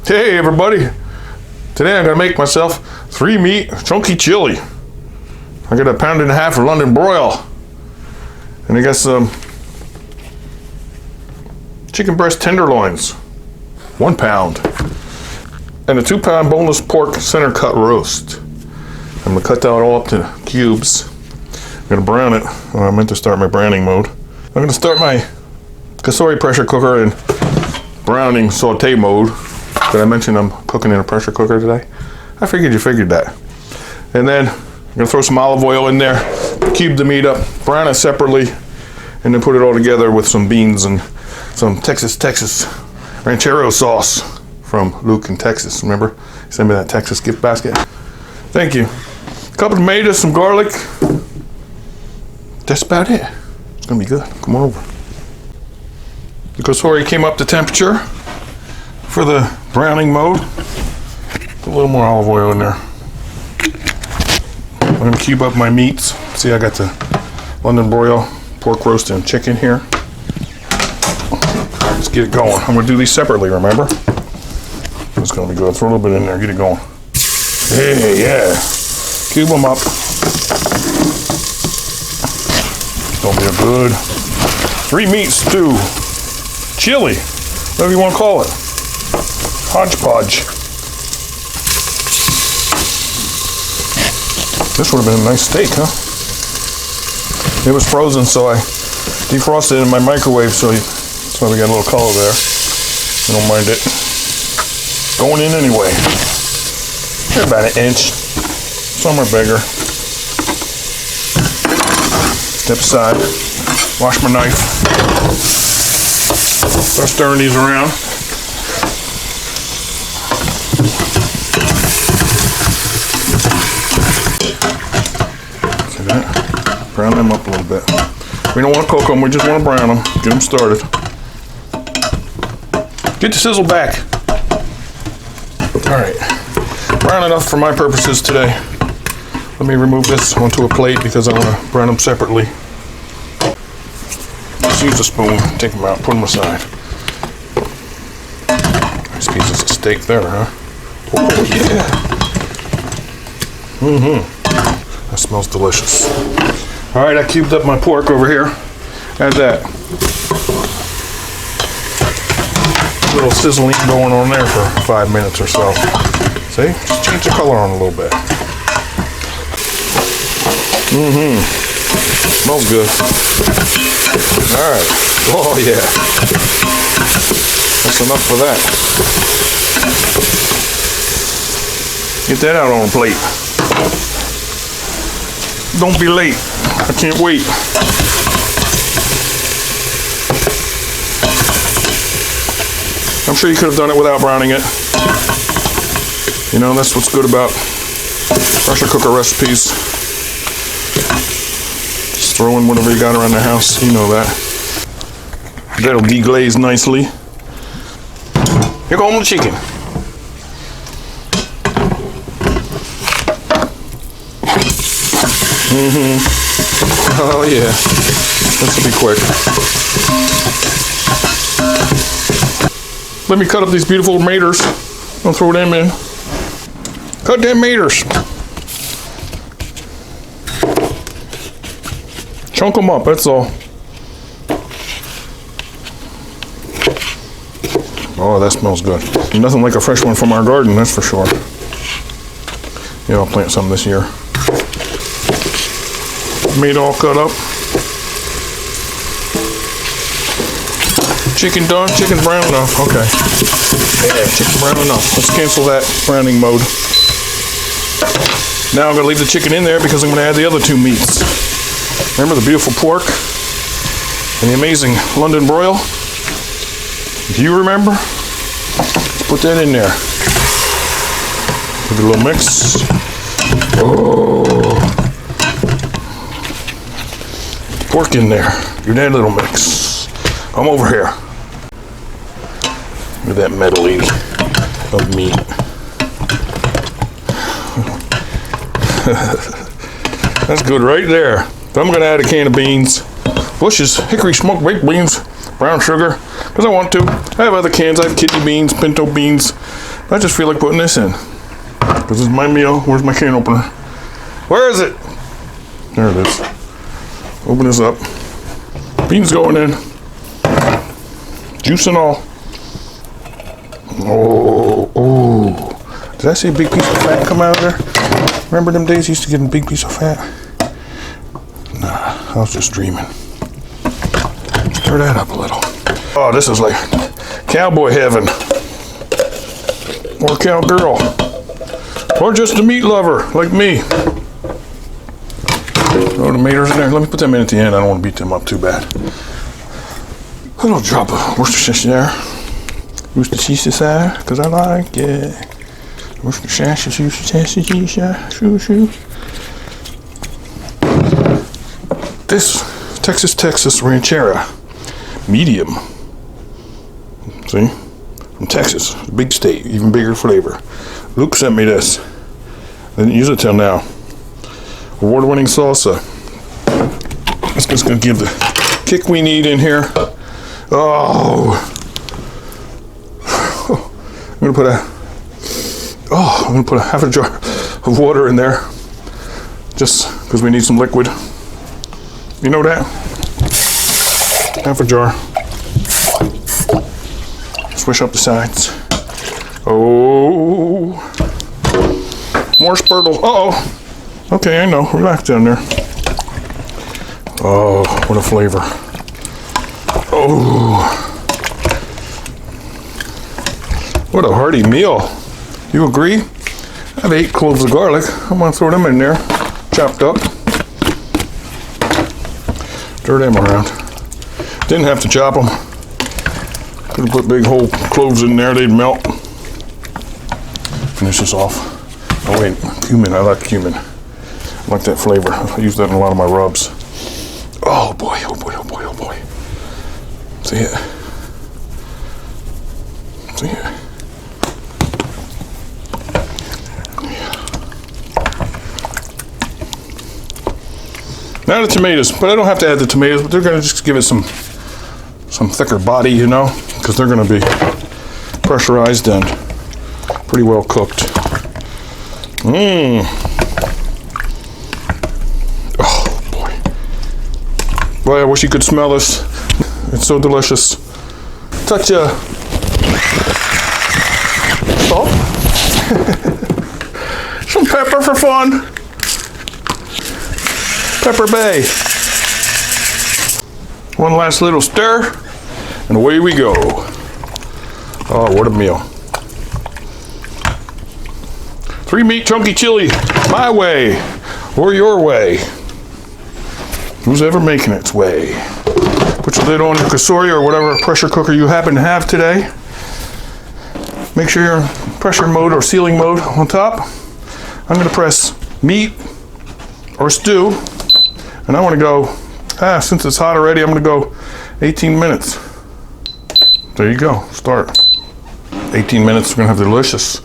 Hey everybody, today I'm gonna make myself 3-meat chunky chili. I got 1.5 pounds of London broil, and I got some chicken breast tenderloins, 1 pound, and a 2-pound boneless pork center cut roast. I'm gonna cut that all up to cubes. I'm gonna brown it. Oh, I meant to start my browning mode. I'm gonna start my Kasori pressure cooker in browning saute mode. Did I mention I'm cooking in a pressure cooker today? I figured you figured that. And then I'm gonna throw some olive oil in there, cube the meat up, brown it separately, and then put it all together with some beans and some Texas ranchero sauce from Luke in Texas. Remember? He sent me that Texas gift basket. Thank you. A couple of tomatoes, some garlic. That's about it. It's gonna be good. Come on over. The Kasori came up to temperature for the browning mode. Put a little more olive oil in there. I'm gonna cube up my meats. See, I got the London broil, pork roast, and chicken here. Let's get it going. I'm gonna do these separately, remember? It's gonna be good. Throw a little bit in there, get it going. Hey, yeah. Cube them up. It's gonna be a good 3-meat stew. Chili, whatever you want to call it. Hodgepodge. This would have been a nice steak, huh? It was frozen, so I defrosted it in my microwave, so that's why we got a little color there. I don't mind it. Going in anyway. They're about 1 inch. Some are bigger. Step aside. Wash my knife. Start stirring these around. See that? Brown them up a little bit. We don't want to cook them, we just want to brown them. Get them started. Get the sizzle back. Alright. Brown enough for my purposes today. Let me remove this onto a plate because I want to brown them separately. Just use a spoon, take them out, put them aside. Nice pieces of steak there, huh? Oh yeah. That smells delicious. All right, I cubed up my pork over here. Add that. A little sizzling going on there for 5 minutes or so. See? Just change the color on a little bit. Smells good. All right. Oh yeah. That's enough for that. Get that out on a plate. Don't be late. I can't wait. I'm sure you could have done it without browning it. You know, that's what's good about pressure cooker recipes. Just throw in whatever you got around the house. You know that. That'll deglaze nicely. Here comes the chicken. Oh yeah. This will be quick. Let me cut up these beautiful maters. I'll throw them in. Cut them maters. Chunk them up, that's all. Oh, that smells good. Nothing like a fresh one from our garden, that's for sure. Yeah, I'll plant some this year. Meat all cut up. Chicken done, chicken brown enough, okay. Yeah, chicken brown enough. Let's cancel that browning mode. Now I'm gonna leave the chicken in there because I'm gonna add the other 2 meats. Remember the beautiful pork and the amazing London broil? Do you remember? Let's put that in there. Give it a little mix. Oh. Pork in there. Do that little mix. Come over here. Look at that medley of meat. That's good right there. So I'm going to add a can of beans. Bush's hickory smoked baked beans, brown sugar, because I want to. I have other cans. I have kidney beans, pinto beans, I just feel like putting this in. Because this is my meal. Where's my can opener? Where is it? There it is. Open this up. Beans going in. Juice and all. Oh. Did I see a big piece of fat come out of there? Remember them days you used to get a big piece of fat? Nah, I was just dreaming. Stir that up a little. Oh, this is like cowboy heaven. Or cowgirl. Or just a meat lover, like me. Throw tomatoes in there. Let me put them in at the end. I don't want to beat them up too bad. A little drop of Worcestershire. Worcestershire, because I like it. Worcestershire. This Texas Ranchera. Medium. See? From Texas. Big state. Even bigger flavor. Luke sent me this. I didn't use it till now. Award-winning salsa. That's just going to give the kick we need in here. Oh. I'm going to put a half a jar of water in there. Just because we need some liquid. You know that? Half a jar. Swish up the sides. Oh. More spurtle. Uh-oh. Okay, I know. Relax down there. Oh, what a flavor. Oh. What a hearty meal. You agree? I have 8 cloves of garlic. I'm going to throw them in there. Chopped up. Stir them around. Didn't have to chop them. Could have put big whole cloves in there. They'd melt. Finish this off. Oh wait, cumin. I like cumin. I like that flavor. I use that in a lot of my rubs. Oh boy, oh boy, oh boy, oh boy. See it? See it? Now the tomatoes, but I don't have to add the tomatoes, but they're gonna just give it some thicker body, you know, because they're gonna be pressurized and pretty well cooked. Mmm. Boy, I wish you could smell this. It's so delicious. Touch of salt. Some pepper for fun. Pepper Bay. One last little stir, and away we go. Oh, what a meal. 3 meat chunky chili, my way, or your way. Who's ever making its way? Put your lid on your cassoulet or whatever pressure cooker you happen to have today. Make sure you're in pressure mode or sealing mode on top. I'm going to press meat or stew, and I want to go, since it's hot already, I'm going to go 18 minutes. There you go, start. 18 minutes, we're going to have delicious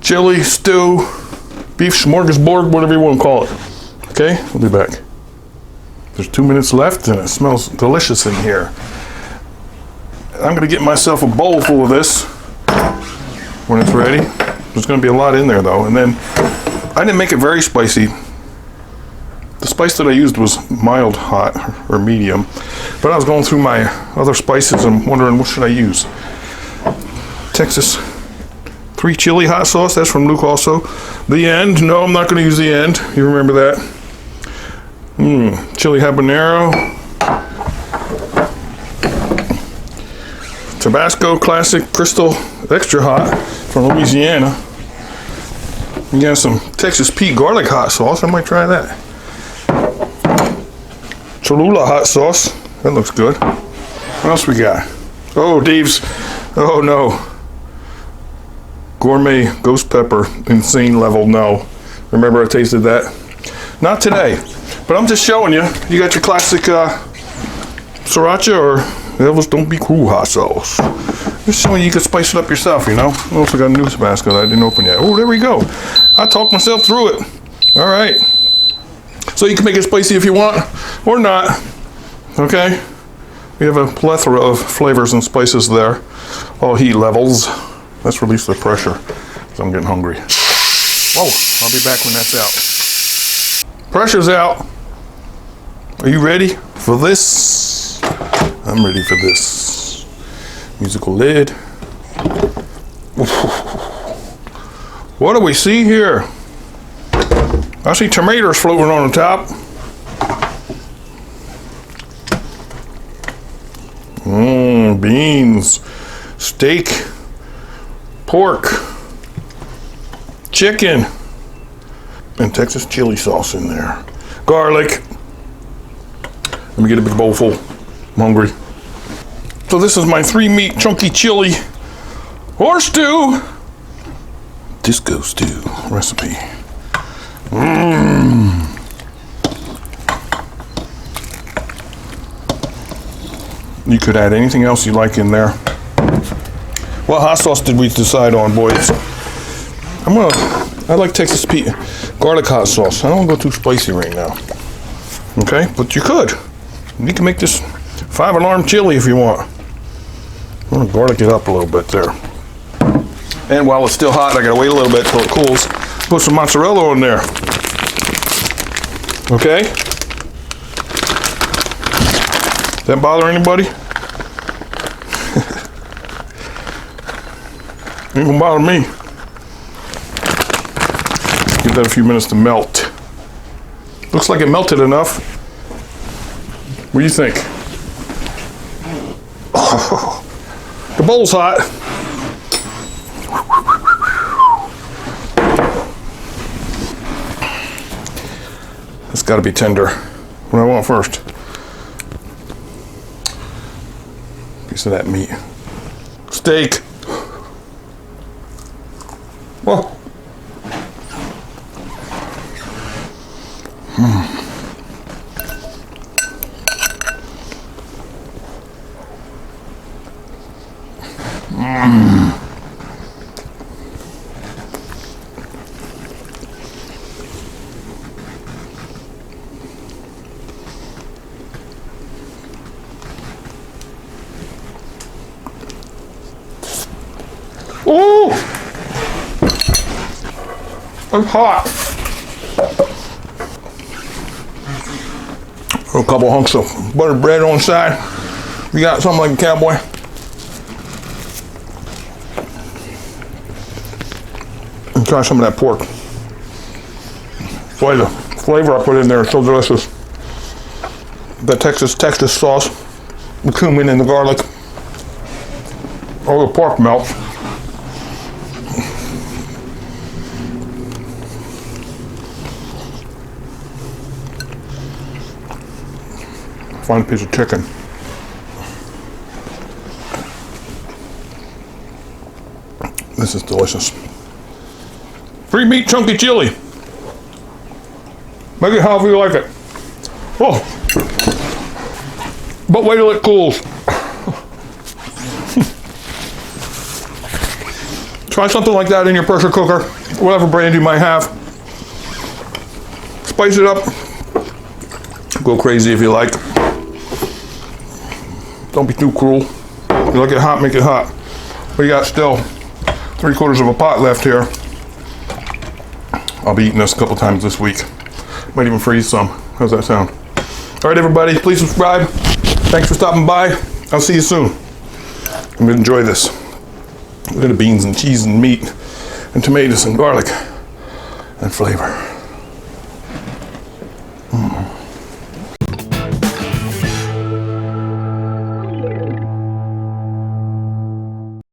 chili, stew, beef smorgasbord, whatever you want to call it. Okay, we'll be back. There's 2 minutes left and it smells delicious in here. I'm going to get myself a bowl full of this when it's ready. There's going to be a lot in there though. And then I didn't make it very spicy. The spice that I used was mild hot or medium. But I was going through my other spices and wondering what should I use. Texas 3 chili hot sauce. That's from Luke also. The End. No, I'm not going to use The End. You remember that. Chili habanero, Tabasco Classic Crystal Extra Hot from Louisiana. You got some Texas Pete garlic hot sauce. I might try that. Cholula hot sauce. That looks good. What else we got? Oh, Dave's. Oh no. Gourmet ghost pepper, insane level. No. Remember I tasted that? Not today. But I'm just showing you. You got your classic sriracha or Elvis Don't Be Cruel hot sauce. Just showing you can spice it up yourself, you know. I also got a new Tabasco that I didn't open yet. Oh, there we go. I talked myself through it. All right. So you can make it spicy if you want or not. Okay. We have a plethora of flavors and spices there. All heat levels. let's release the pressure because I'm getting hungry. Whoa, I'll be back when that's out. Pressure's out. Are you ready for this? I'm ready for this. Musical lid. What do we see here? I see tomatoes floating on the top. Beans, steak, pork, chicken, and Texas chili sauce in there. Garlic. Let me get a big bowl full. I'm hungry. So this is my 3-meat chunky chili horse stew. Disco stew recipe. You could add anything else you like in there. What hot sauce did we decide on, boys? I like Texas garlic hot sauce. I don't want to go too spicy right now. Okay, but you could. You can make this 5-alarm chili if you want. I'm gonna garlic it up a little bit there. And while it's still hot, I gotta wait a little bit till it cools. Put some mozzarella on there. Okay? Does that bother anybody? Ain't gonna bother me. Give that a few minutes to melt. Looks like it melted enough. What do you think? Oh, the bowl's hot. It's gotta be tender. What do I want first? Piece of that meat. Steak. Whoa. Ooh! It's hot. A couple hunks of buttered bread on the side. You got something like a cowboy. And try some of that pork. Boy, the flavor I put in there is so delicious. The Texas sauce, the cumin and the garlic. Oh, the pork melts. Fine piece of chicken. This is delicious. 3-meat chunky chili. Make it however you like it. Oh, but wait till it cools. Try something like that in your pressure cooker, whatever brand you might have. Spice it up. Go crazy if you like. Don't be too cruel. If you like it hot, make it hot. We got still 3/4 of a pot left here. I'll be eating this a couple times this week. Might even freeze some. How's that sound? All right, everybody, please subscribe. Thanks for stopping by. I'll see you soon. I'm gonna enjoy this. Look at the beans and cheese and meat and tomatoes and garlic and flavor.